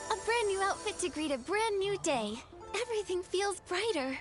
A brand new outfit to greet a brand new day. Everything feels brighter.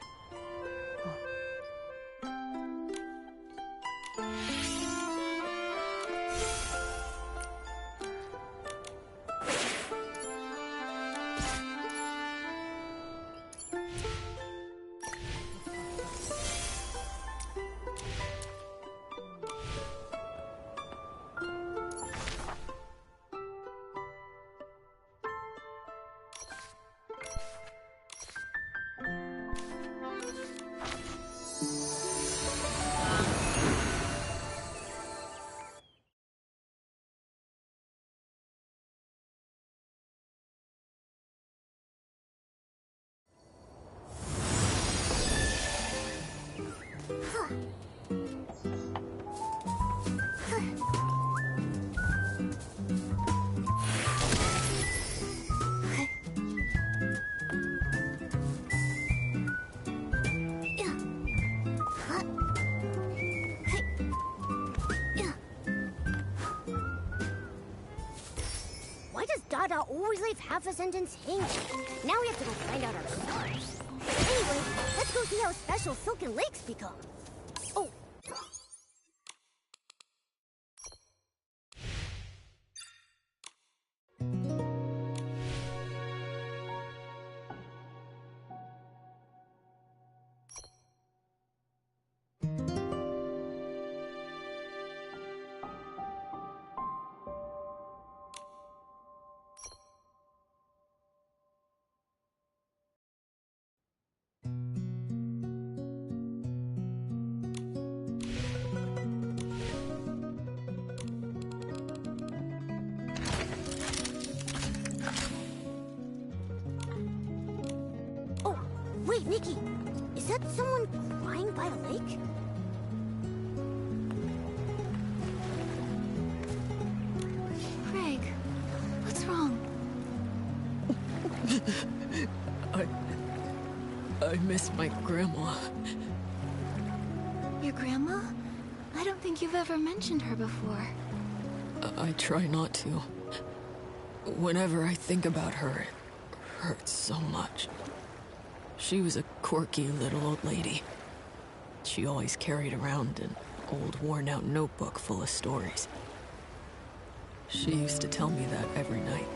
Why does Dada always leave half a sentence hanging? Now we have to go find out ourselves. Anyway, let's go see how special Silken Lakes become. Oh. Wait, Nikki, is that someone crying by a lake? Craig, what's wrong? I miss my grandma. Your grandma? I don't think you've ever mentioned her before. I try not to. Whenever I think about her, it hurts so much. She was a quirky little old lady. She always carried around an old worn-out notebook full of stories. She used to tell me that every night.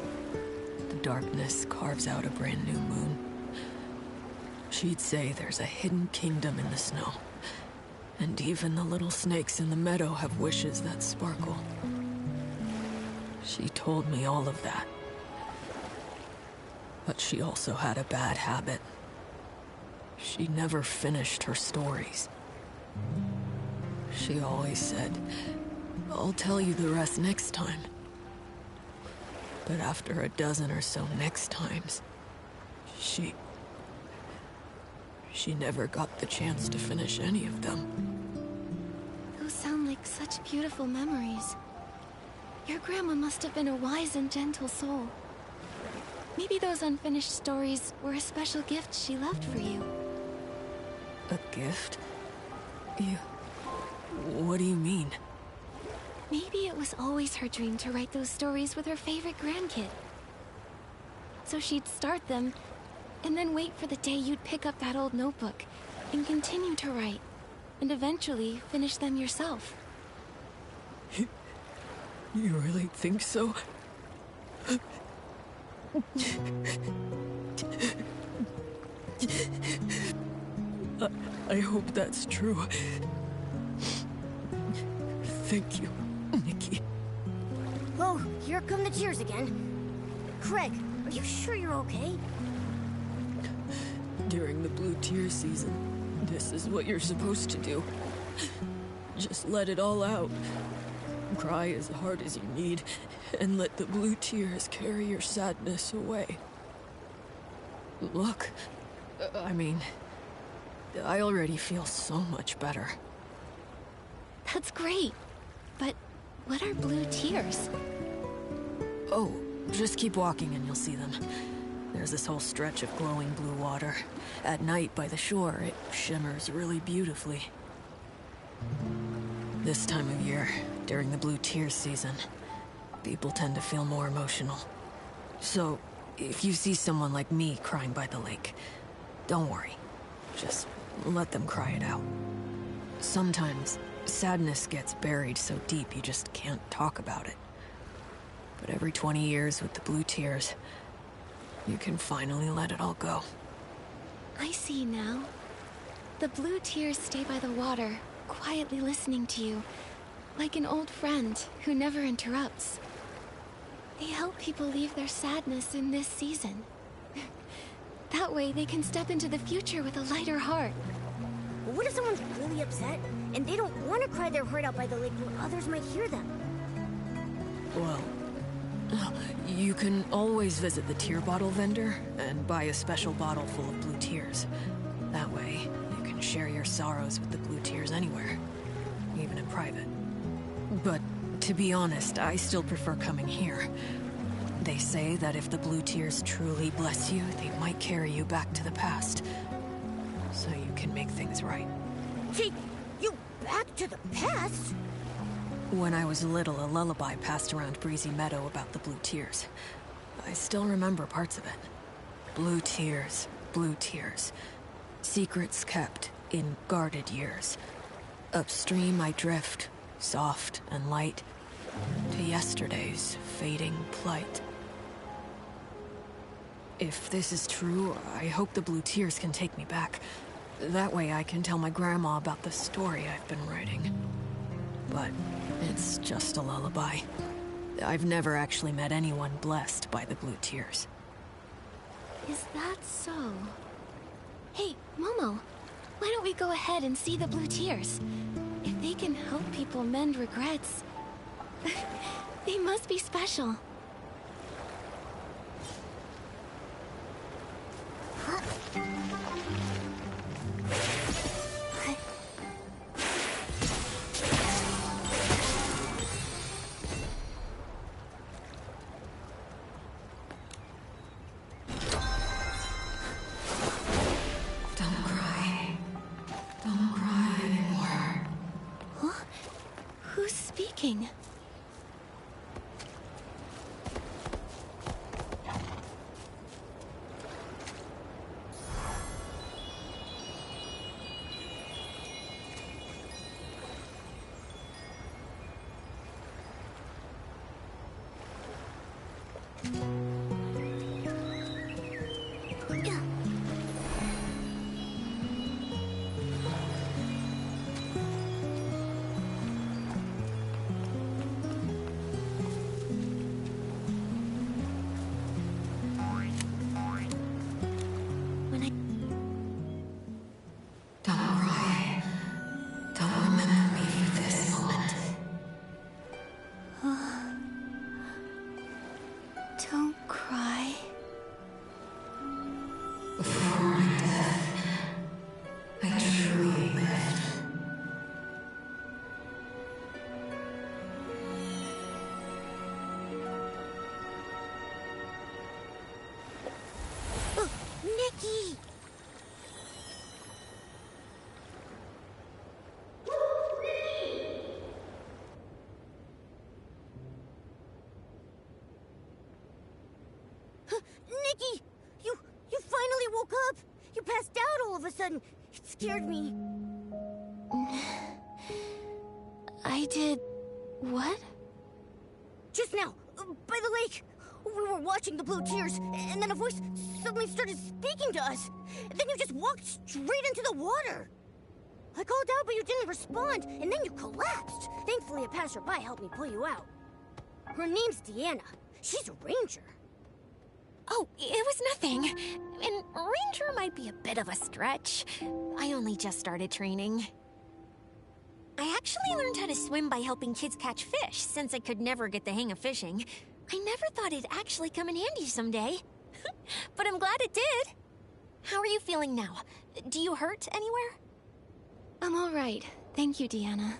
The darkness carves out a brand new moon. She'd say there's a hidden kingdom in the snow, and even the little snakes in the meadow have wishes that sparkle. She told me all of that. But she also had a bad habit. She never finished her stories. She always said, "I'll tell you the rest next time." But after a dozen or so next times, she never got the chance to finish any of them. Those sound like such beautiful memories. Your grandma must have been a wise and gentle soul. Maybe those unfinished stories were a special gift she left for you. A gift? What do you mean? Maybe it was always her dream to write those stories with her favorite grandkid. So she'd start them, and then wait for the day you'd pick up that old notebook and continue to write, and eventually finish them yourself. You really think so? I hope that's true. Thank you, Nikki. Oh, here come the tears again. Craig, are you sure you're okay? During the blue tear season, this is what you're supposed to do. Just let it all out. Cry as hard as you need, and let the blue tears carry your sadness away. Look, I mean, I already feel so much better. That's great. But what are blue tears? Oh, just keep walking and you'll see them. There's this whole stretch of glowing blue water. At night by the shore, it shimmers really beautifully. This time of year, during the blue tear season, people tend to feel more emotional. So, if you see someone like me crying by the lake, don't worry. Just let them cry it out. Sometimes, sadness gets buried so deep you just can't talk about it. But every 20 years with the blue tears, you can finally let it all go. I see now. The blue tears stay by the water, quietly listening to you, like an old friend who never interrupts. They help people leave their sadness in this season. That way they can step into the future with a lighter heart. But what if someone's really upset and they don't want to cry their heart out by the lake where others might hear them? Well, you can always visit the tear bottle vendor and buy a special bottle full of blue tears. That way, you can share your sorrows with the blue tears anywhere, even in private. But to be honest, I still prefer coming here. They say that if the blue tears truly bless you, they might carry you back to the past, so you can make things right. Take you back to the past? When I was little, a lullaby passed around Breezy Meadow about the blue tears. I still remember parts of it. Blue tears, secrets kept in guarded years. Upstream I drift, soft and light, to yesterday's fading plight. If this is true, I hope the blue tears can take me back. That way I can tell my grandma about the story I've been writing. But it's just a lullaby. I've never actually met anyone blessed by the blue tears. Is that so? Hey, Momo, why don't we go ahead and see the blue tears? If they can help people mend regrets, they must be special. Who's speaking? Don't cry. Before my death, I truly lived. Nikki! Nikki! You finally woke up! You passed out all of a sudden. It scared me. I did... what? Just now, by the lake. We were watching the blue tears, and then a voice suddenly started speaking to us. Then you just walked straight into the water. I called out, but you didn't respond, and then you collapsed. Thankfully, a passerby helped me pull you out. Her name's Deanna. She's a ranger. Oh, it was nothing. And ranger might be a bit of a stretch. I only just started training. I actually learned how to swim by helping kids catch fish, since I could never get the hang of fishing. I never thought it'd actually come in handy someday. But I'm glad it did. How are you feeling now? Do you hurt anywhere? I'm all right. Thank you, Deanna.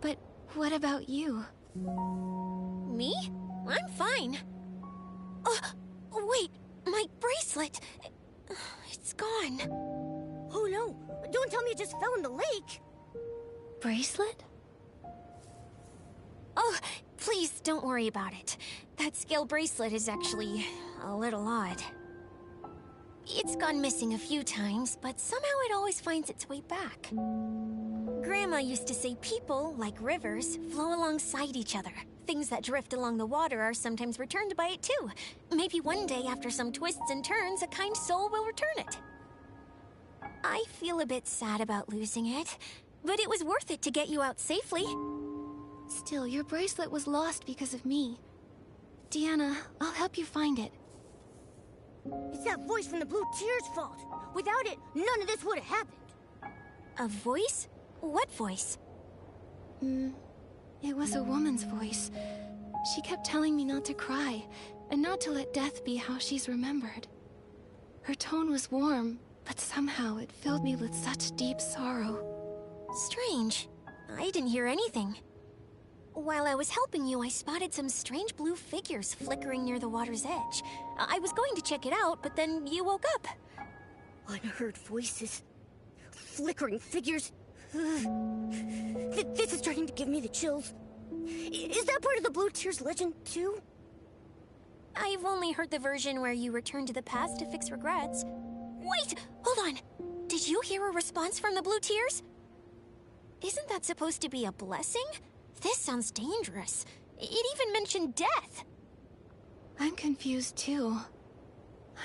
But what about you? Me? I'm fine. Wait, my bracelet. It's gone. Oh no, don't tell me it just fell in the lake. Bracelet? Oh, Please don't worry about it. That scale bracelet is actually a little odd. It's gone missing a few times, but somehow it always finds its way back. Grandma used to say people, like rivers, flow alongside each other. Things that drift along the water are sometimes returned by it too. Maybe one day, after some twists and turns, a kind soul will return it. I feel a bit sad about losing it, but it was worth it to get you out safely. Still, your bracelet was lost because of me. Deanna, I'll help you find it. It's that voice from the Blue Tear's fault. Without it, none of this would have happened. A voice? What voice? It was a woman's voice. She kept telling me not to cry, and not to let death be how she's remembered. Her tone was warm, but somehow it filled me with such deep sorrow. Strange. I didn't hear anything. While I was helping you, I spotted some strange blue figures flickering near the water's edge. I was going to check it out, but then you woke up. Unheard voices. Flickering figures. This is starting to give me the chills. Is that part of the Blue Tear's legend, too? I've only heard the version where you return to the past to fix regrets. Wait! Hold on! Did you hear a response from the Blue Tears? Isn't that supposed to be a blessing? This sounds dangerous. It even mentioned death. I'm confused too.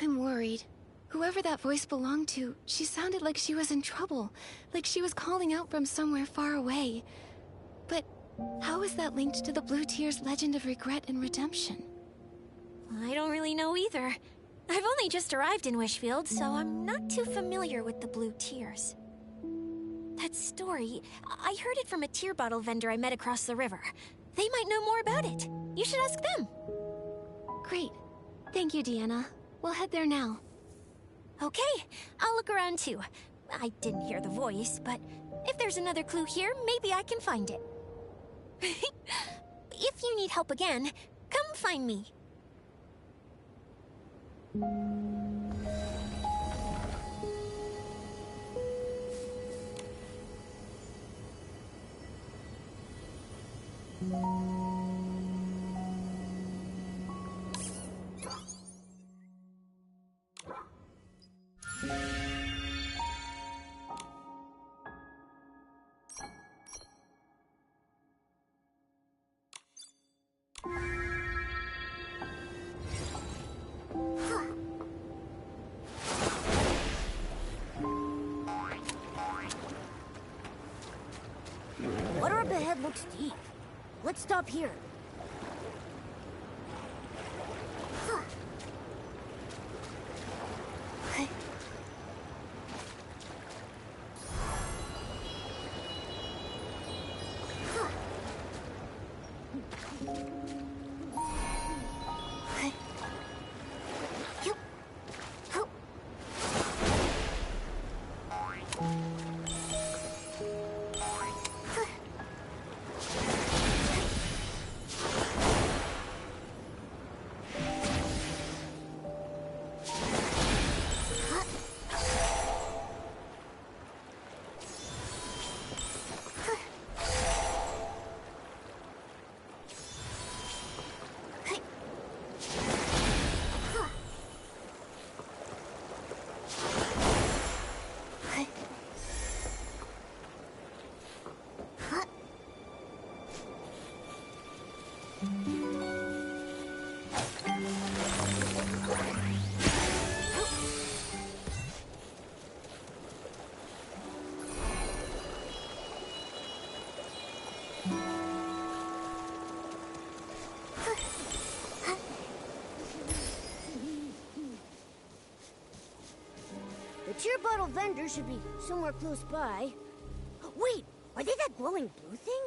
I'm worried. Whoever that voice belonged to, she sounded like she was in trouble. Like she was calling out from somewhere far away. But how is that linked to the Blue Tear's legend of regret and redemption? I don't really know either. I've only just arrived in Wishfield, so I'm not too familiar with the Blue Tears. That story, I heard it from a tear bottle vendor I met across the river. They might know more about it. You should ask them. Great. Thank you, Deanna. We'll head there now. Okay, I'll look around too. I didn't hear the voice, but if there's another clue here, maybe I can find it. If you need help again, come find me. Water up ahead looks deep. Let's stop here. The tear bottle vendor should be somewhere close by. Wait, are they that glowing blue thing?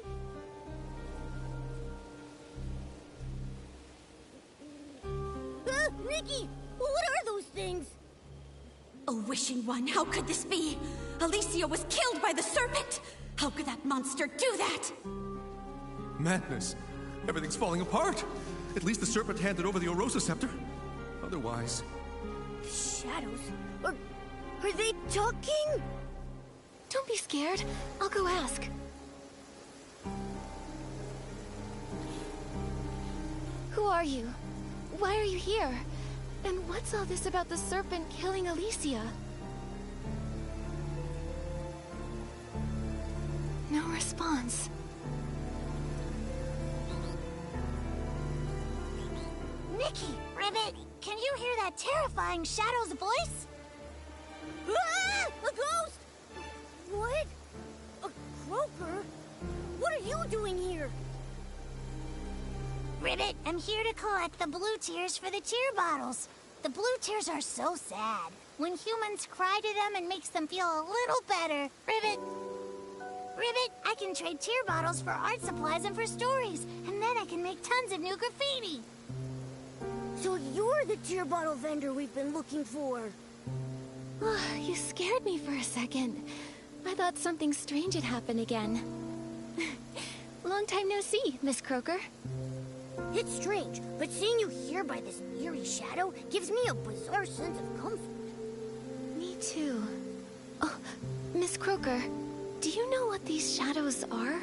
Nikki, what are those things? A wishing one, how could this be? Alicia was killed by the serpent! How could that monster do that? Madness. Everything's falling apart. At least the serpent handed over the Orosa scepter. Otherwise... Shadows? Are they talking? Don't be scared. I'll go ask. are you? Why are you here? And what's all this about the serpent killing Alicia? No response. Nikki! Ribbit, can you hear that terrifying Shadow's voice? Ah! A ghost! What? A croaker? What are you doing here? Ribbit, I'm here to collect the blue tears for the tear bottles. The blue tears are so sad. When humans cry to them, it makes them feel a little better. Ribbit! Ribbit, I can trade tear bottles for art supplies and for stories, and then I can make tons of new graffiti. So you're the tear bottle vendor we've been looking for. You scared me for a second. I thought something strange had happened again. Long time no see, Miss Croaker. It's strange, but seeing you here by this eerie shadow gives me a bizarre sense of comfort. Me too. Oh, Miss Croaker, do you know what these shadows are?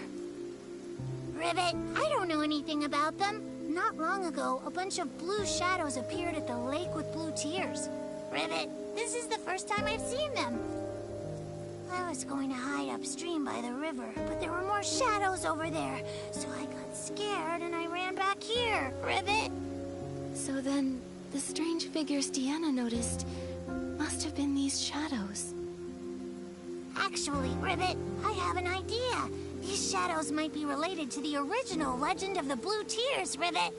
Ribbit, I don't know anything about them. Not long ago, a bunch of blue shadows appeared at the lake with blue tears. Ribbit, this is the first time I've seen them. I was going to hide upstream by the river, but there were more shadows over there, so I got scared and I ran back here. Ribbit! So then, the strange figures Deanna noticed must have been these shadows. Actually, Ribbit, I have an idea. These shadows might be related to the original Legend of the Blue Tears, Ribbit.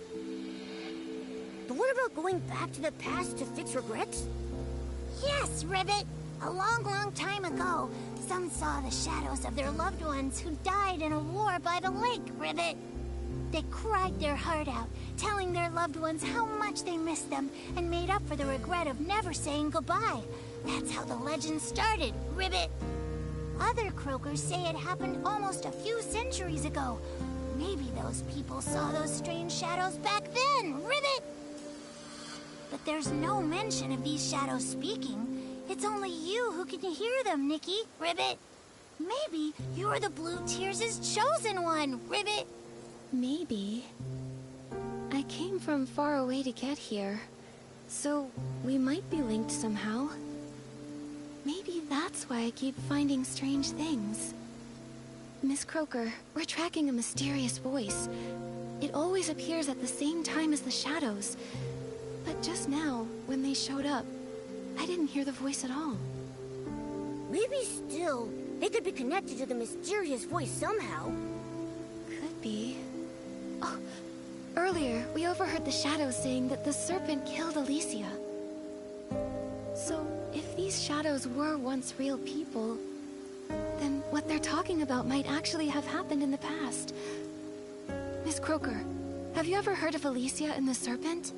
But what about going back to the past to fix regrets? Yes, Ribbit. A long, long time ago, some saw the shadows of their loved ones who died in a war by the lake, Ribbit. They cried their heart out, telling their loved ones how much they missed them and made up for the regret of never saying goodbye. That's how the legend started, Ribbit. Other croakers say it happened almost a few centuries ago. Maybe those people saw those strange shadows back then, Ribbit! But there's no mention of these shadows speaking. It's only you who can hear them, Nikki, Ribbit. Maybe you're the Blue Tears' chosen one, Ribbit. Maybe. I came from far away to get here, so we might be linked somehow. Maybe that's why I keep finding strange things. Miss Croaker, we're tracking a mysterious voice. It always appears at the same time as the shadows. But just now, when they showed up, I didn't hear the voice at all. Maybe still, they could be connected to the mysterious voice somehow. Could be. Oh, earlier, we overheard the shadows saying that the serpent killed Alicia. So, if these shadows were once real people, then what they're talking about might actually have happened in the past. Miss Croaker, have you ever heard of Alicia and the serpent?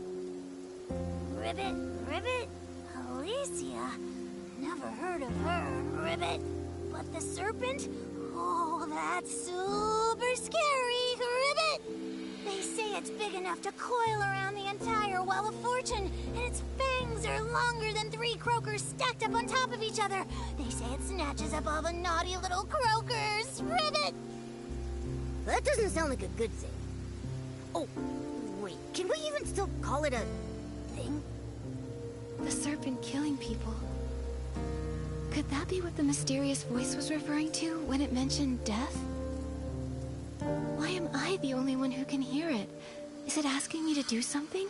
Ribbit, Ribbit, Alicia. Never heard of her, Ribbit. But the serpent? Oh, that's super scary, Ribbit. They say it's big enough to coil around the entire Well of Fortune, and its fangs are longer than 3 croakers stacked up on top of each other. They say it snatches up all the naughty little croakers, Ribbit. That doesn't sound like a good thing. Oh, wait, can we even still call it a thing? The serpent killing people. Could that be what the mysterious voice was referring to when it mentioned death? Why am I the only one who can hear it? Is it asking me to do something?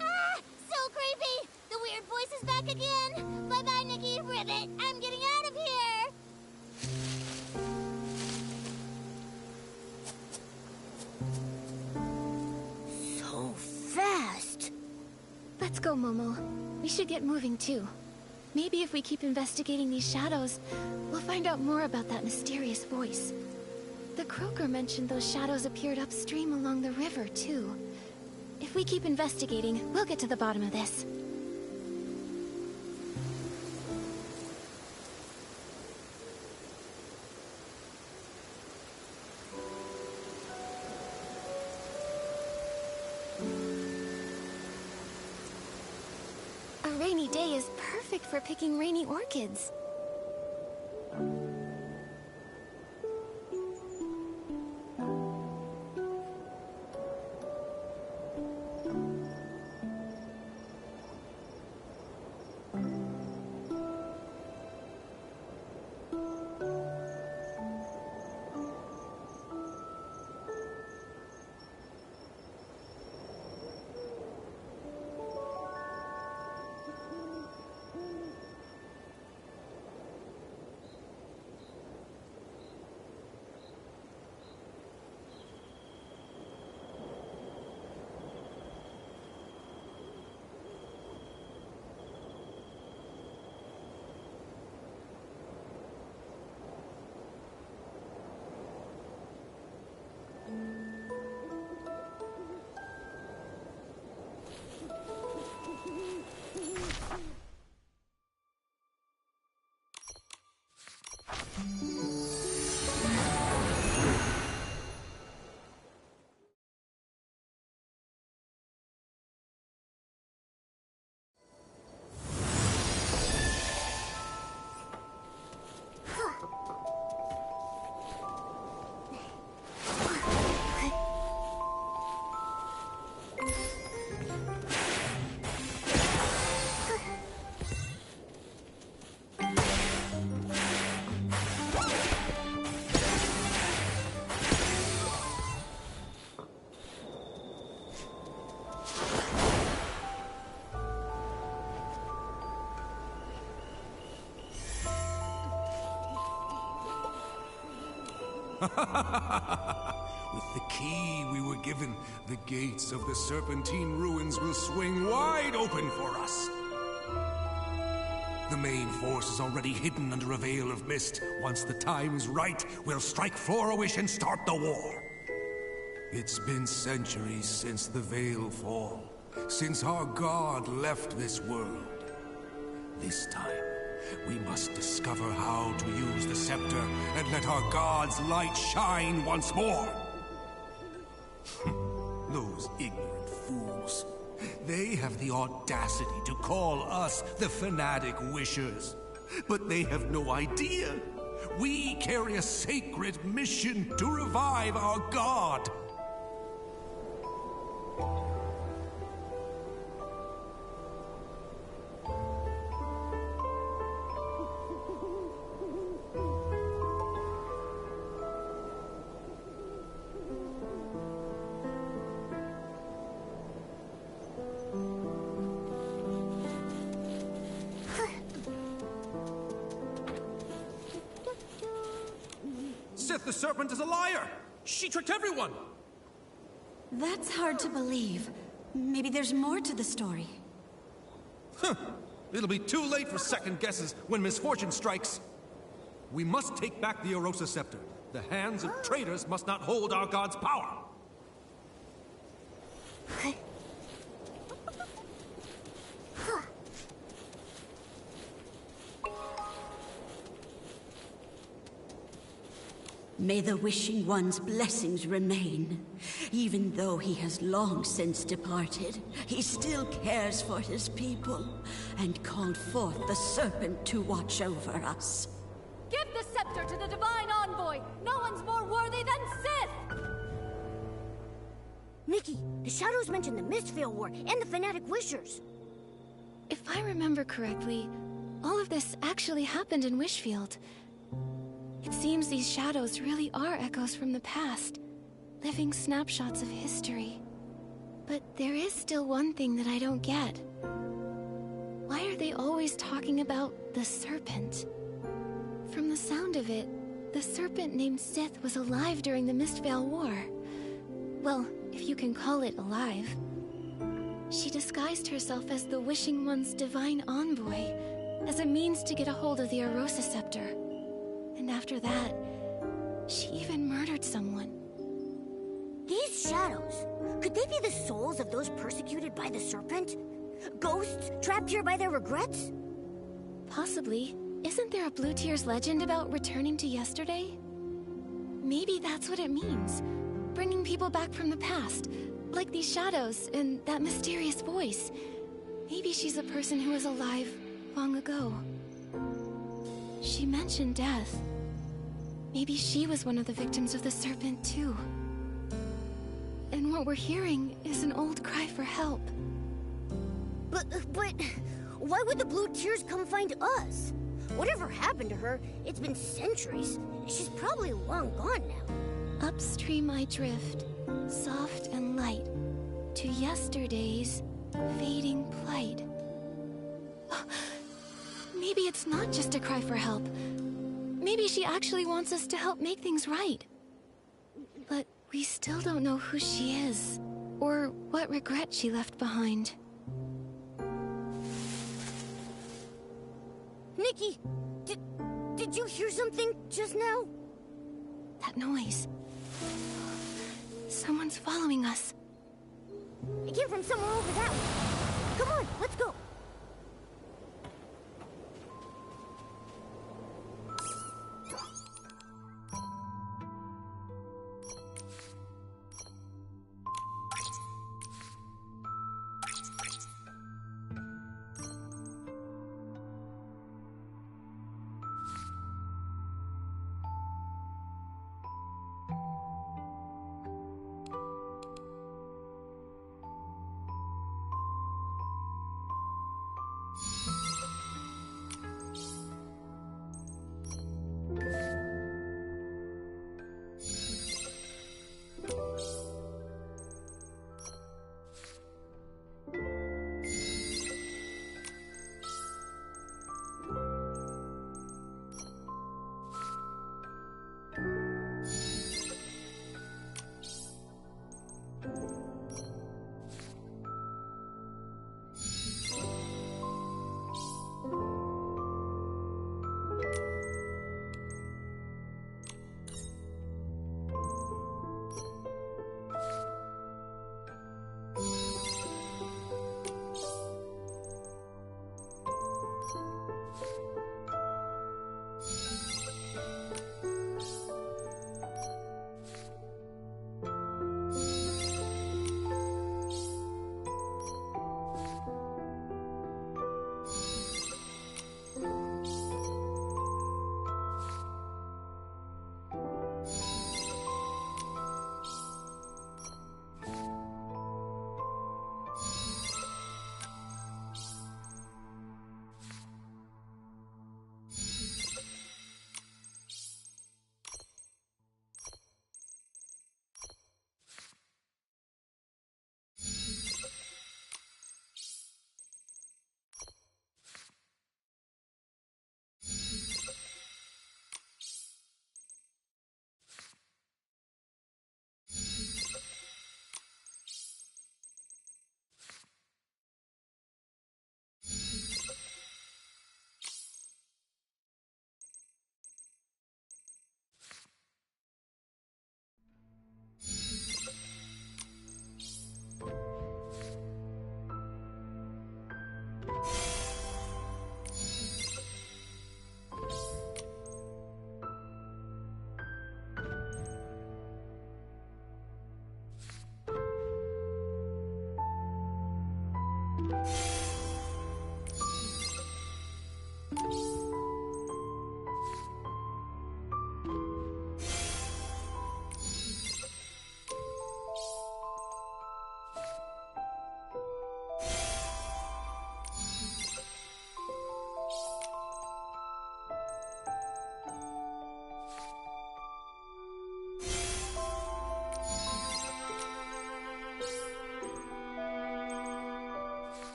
Ah! So creepy! The weird voice is back again! Bye-bye, Nikki, Ribbit! I'm getting out of here! So fast! Let's go, Momo. We should get moving, too. Maybe if we keep investigating these shadows, we'll find out more about that mysterious voice. The croaker mentioned those shadows appeared upstream along the river, too. If we keep investigating, we'll get to the bottom of this. A rainy day is perfect for picking rainy orchids. With the key we were given, the gates of the Serpentine ruins will swing wide open for us. The main force is already hidden under a veil of mist. Once the time is right, we'll strike Flora-Wish and start the war. It's been centuries since the Veil Fall, since our god left this world. This time, we must discover how to use the scepter and let our god's light shine once more. Those ignorant fools. They have the audacity to call us the Fanatic Wishers. But they have no idea. We carry a sacred mission to revive our god. Sith the Serpent is a liar! She tricked everyone! That's hard to believe. Maybe there's more to the story. It'll be too late for second guesses when misfortune strikes. We must take back the Orosa Scepter. The hands of traitors must not hold our god's power. May the Wishing One's blessings remain. Even though he has long since departed, he still cares for his people and called forth the Serpent to watch over us. Give the scepter to the Divine Envoy! No one's more worthy than Sith! Nikki, the Shadows mentioned the Mistveil War and the Fanatic Wishers. If I remember correctly, all of this actually happened in Wishfield. It seems these shadows really are echoes from the past, living snapshots of history. But there is still one thing that I don't get. Why are they always talking about the Serpent? From the sound of it, the Serpent named Sith was alive during the Mistveil War. Well, if you can call it alive. She disguised herself as the Wishing One's divine envoy, as a means to get a hold of the Orosa Scepter. And after that, she even murdered someone. These shadows, could they be the souls of those persecuted by the Serpent? Ghosts trapped here by their regrets? Possibly. Isn't there a Blue Tears legend about returning to yesterday? Maybe that's what it means. Bringing people back from the past. Like these shadows and that mysterious voice. Maybe she's a person who was alive long ago. She mentioned death. Maybe she was one of the victims of the Serpent, too. And what we're hearing is an old cry for help. But why would the Blue Tears come find us? Whatever happened to her, it's been centuries. She's probably long gone now. Upstream I drift, soft and light, to yesterday's fading plight. Maybe it's not just a cry for help. Maybe she actually wants us to help make things right. But we still don't know who she is, or what regret she left behind. Nikki, did you hear something just now? That noise. Someone's following us. It came from somewhere over that way. Come on, let's go.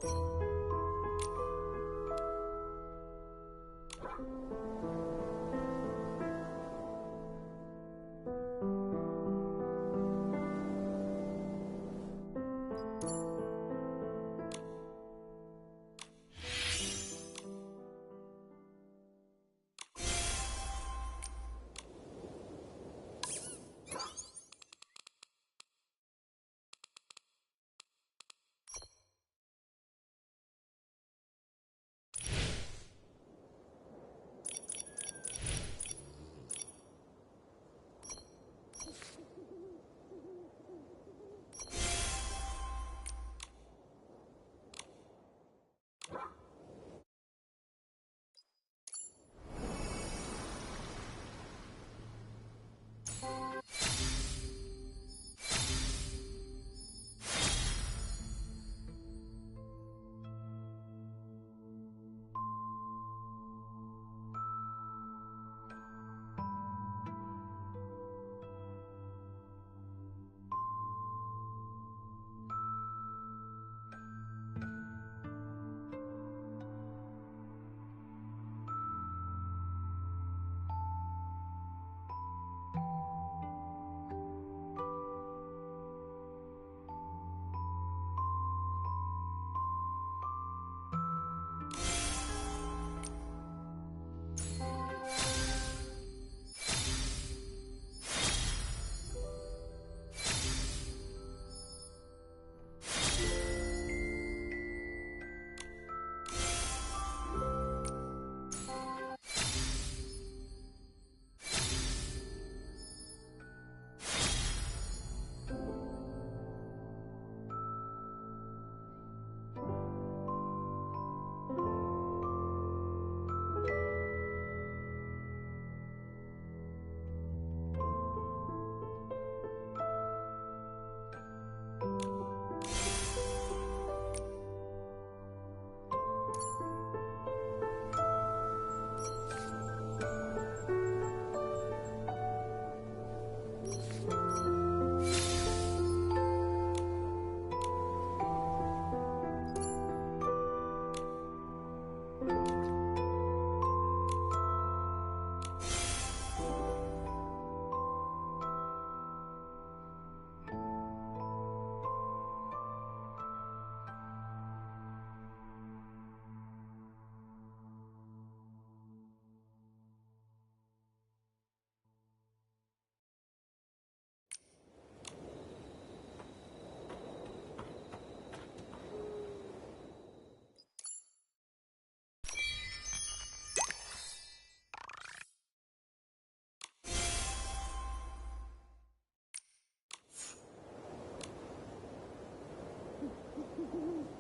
you